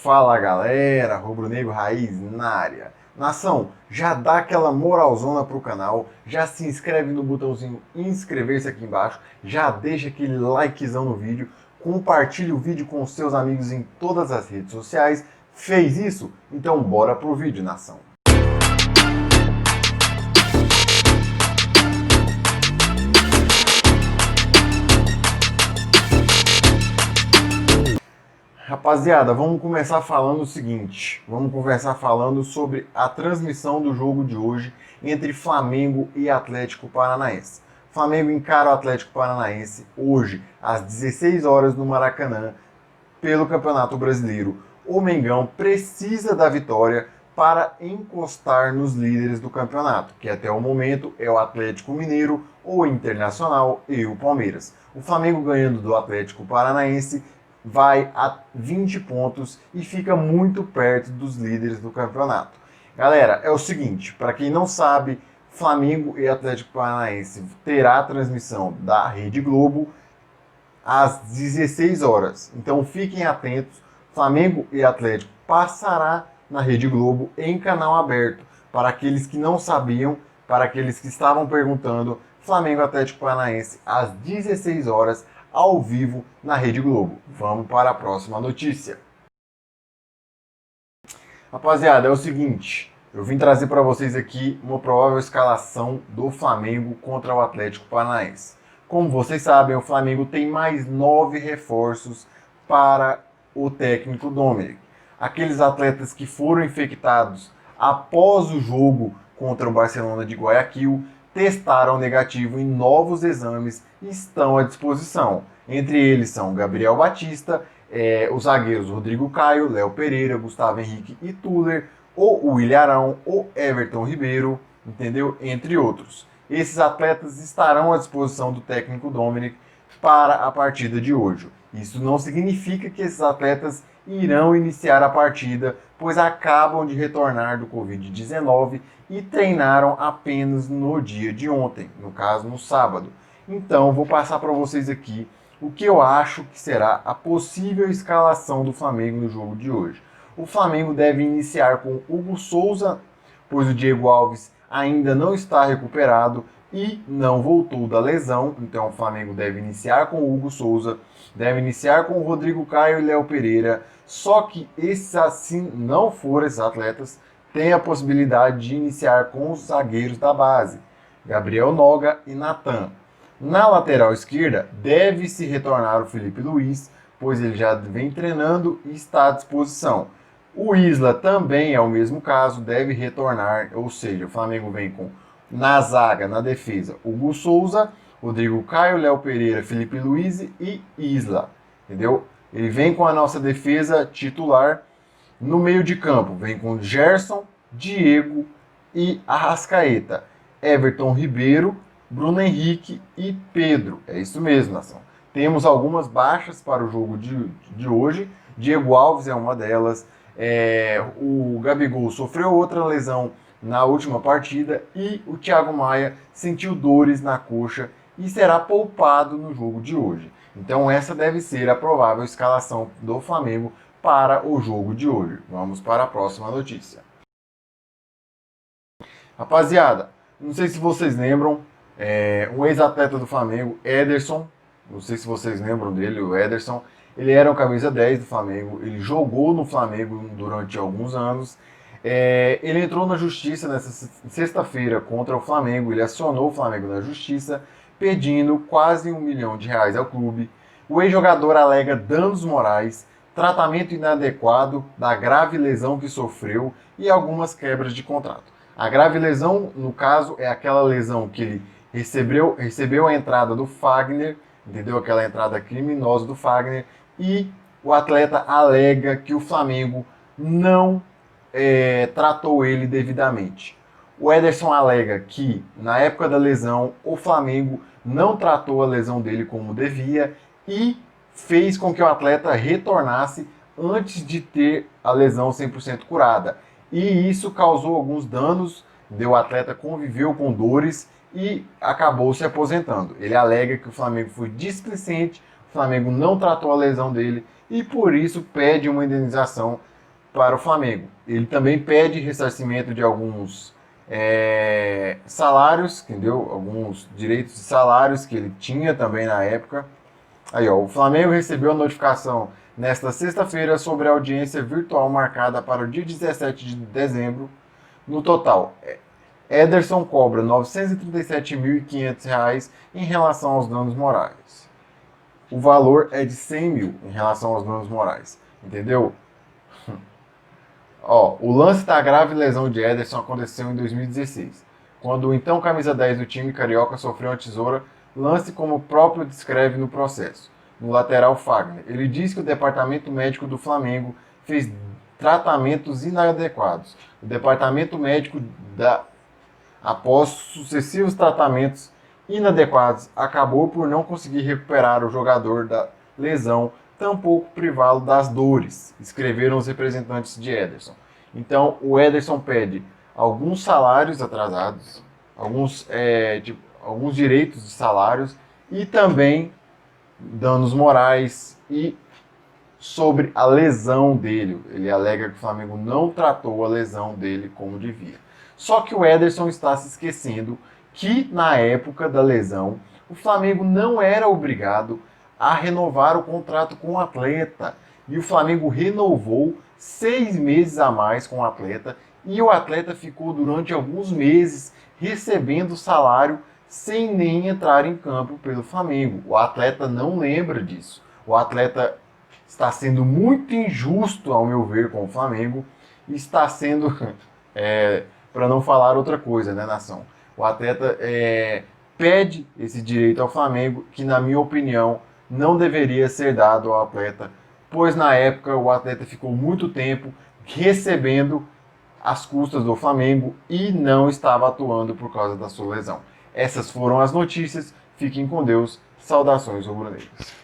Fala galera, rubro-negro raiz na área. Nação, já dá aquela moralzona pro canal, já se inscreve no botãozinho inscrever-se aqui embaixo, já deixa aquele likezão no vídeo, compartilha o vídeo com seus amigos em todas as redes sociais. Fez isso? Então bora pro vídeo, nação. Rapaziada, vamos começar falando o seguinte, vamos conversar falando sobre a transmissão do jogo de hoje entre Flamengo e Atlético Paranaense. Flamengo encara o Atlético Paranaense hoje às 16 horas no Maracanã pelo Campeonato Brasileiro. O Mengão precisa da vitória para encostar nos líderes do campeonato, que até o momento é o Atlético Mineiro, o Internacional e o Palmeiras. O Flamengo ganhando do Atlético Paranaense vai a 20 pontos e fica muito perto dos líderes do campeonato. Galera, é o seguinte, para quem não sabe, Flamengo e Atlético Paranaense terá a transmissão da Rede Globo às 16 horas. Então fiquem atentos, Flamengo e Atlético passará na Rede Globo em canal aberto. Para aqueles que não sabiam, para aqueles que estavam perguntando, Flamengo e Atlético Paranaense às 16 horas ao vivo na Rede Globo. Vamos para a próxima notícia. Rapaziada, é o seguinte, eu vim trazer para vocês aqui uma provável escalação do Flamengo contra o Atlético Paranaense. Como vocês sabem, o Flamengo tem mais 9 reforços para o técnico Domenech. Aqueles atletas que foram infectados após o jogo contra o Barcelona de Guayaquil testaram negativo em novos exames e estão à disposição. Entre eles são Gabriel Batista, os zagueiros Rodrigo Caio, Léo Pereira, Gustavo Henrique e Tuller, o Willian Arão, o Everton Ribeiro, entendeu? Entre outros. Esses atletas estarão à disposição do técnico Domenech para a partida de hoje. Isso não significa que esses atletas irão iniciar a partida, pois acabam de retornar do Covid-19 e treinaram apenas no dia de ontem, no caso no sábado. Então vou passar para vocês aqui o que eu acho que será a possível escalação do Flamengo no jogo de hoje. O Flamengo deve iniciar com Hugo Souza, pois o Diego Alves ainda não está recuperado e não voltou da lesão, então o Flamengo deve iniciar com o Hugo Souza, deve iniciar com o Rodrigo Caio e Léo Pereira, só que esses assim não forem esses atletas, tem a possibilidade de iniciar com os zagueiros da base, Gabriel Noga e Natan. Na lateral esquerda deve-se retornar o Felipe Luiz, pois ele já vem treinando e está à disposição. O Isla também é o mesmo caso, deve retornar, ou seja, o Flamengo vem com na zaga, na defesa, Hugo Souza, Rodrigo Caio, Léo Pereira, Felipe Luiz e Isla, entendeu? Ele vem com a nossa defesa titular. No meio de campo, vem com Gerson, Diego e Arrascaeta, Everton Ribeiro, Bruno Henrique e Pedro. É isso mesmo, nação. Temos algumas baixas para o jogo de hoje. Diego Alves é uma delas. O Gabigol sofreu outra lesão na última partida e o Thiago Maia sentiu dores na coxa e será poupado no jogo de hoje. Então essa deve ser a provável escalação do Flamengo para o jogo de hoje. Vamos para a próxima notícia. Rapaziada, não sei se vocês lembram, um ex-atleta do Flamengo, Ederson, não sei se vocês lembram dele, o Ederson, ele era o camisa 10 do Flamengo, ele jogou no Flamengo durante alguns anos, ele entrou na justiça nessa sexta-feira contra o Flamengo, ele acionou o Flamengo na justiça, pedindo quase R$1 milhão ao clube. O ex-jogador alega danos morais, tratamento inadequado da grave lesão que sofreu e algumas quebras de contrato. A grave lesão, no caso, é aquela lesão que ele recebeu a entrada do Fagner, entendeu? Aquela entrada criminosa do Fagner, e o atleta alega que o Flamengo não tratou ele devidamente. O Ederson alega que, na época da lesão, o Flamengo não tratou a lesão dele como devia e fez com que o atleta retornasse antes de ter a lesão 100% curada. E isso causou alguns danos, o atleta conviveu com dores e acabou se aposentando. Ele alega que o Flamengo foi displicente, o Flamengo não tratou a lesão dele e por isso pede uma indenização para o Flamengo. Ele também pede ressarcimento de alguns salários, entendeu? Alguns direitos de salários que ele tinha também na época. Aí, ó, o Flamengo recebeu a notificação nesta sexta-feira sobre a audiência virtual marcada para o dia 17 de dezembro. No total, Ederson cobra R$ 937.500 em relação aos danos morais. O valor é de 100 mil em relação aos danos morais, entendeu? Ó, o lance da grave lesão de Ederson aconteceu em 2016, quando o então camisa 10 do time carioca sofreu uma tesoura, lance como o próprio descreve no processo, no lateral Fagner. Ele diz que o departamento médico do Flamengo fez tratamentos inadequados. O departamento médico, após sucessivos tratamentos inadequados, acabou por não conseguir recuperar o jogador da lesão, tampouco privá-lo das dores, escreveram os representantes de Ederson. Então, o Ederson pede alguns salários atrasados, alguns direitos de salários e também danos morais e sobre a lesão dele. Ele alega que o Flamengo não tratou a lesão dele como devia. Só que o Ederson está se esquecendo que, na época da lesão, o Flamengo não era obrigado a renovar o contrato com o atleta. E o Flamengo renovou 6 meses a mais com o atleta e o atleta ficou durante alguns meses recebendo salário sem nem entrar em campo pelo Flamengo. O atleta não lembra disso. O atleta está sendo muito injusto, ao meu ver, com o Flamengo e está sendo, para não falar outra coisa, né, nação? O atleta pede esse direito ao Flamengo, que, na minha opinião, não deveria ser dado ao atleta, pois na época o atleta ficou muito tempo recebendo as custas do Flamengo e não estava atuando por causa da sua lesão. Essas foram as notícias. Fiquem com Deus. Saudações rubro-negras.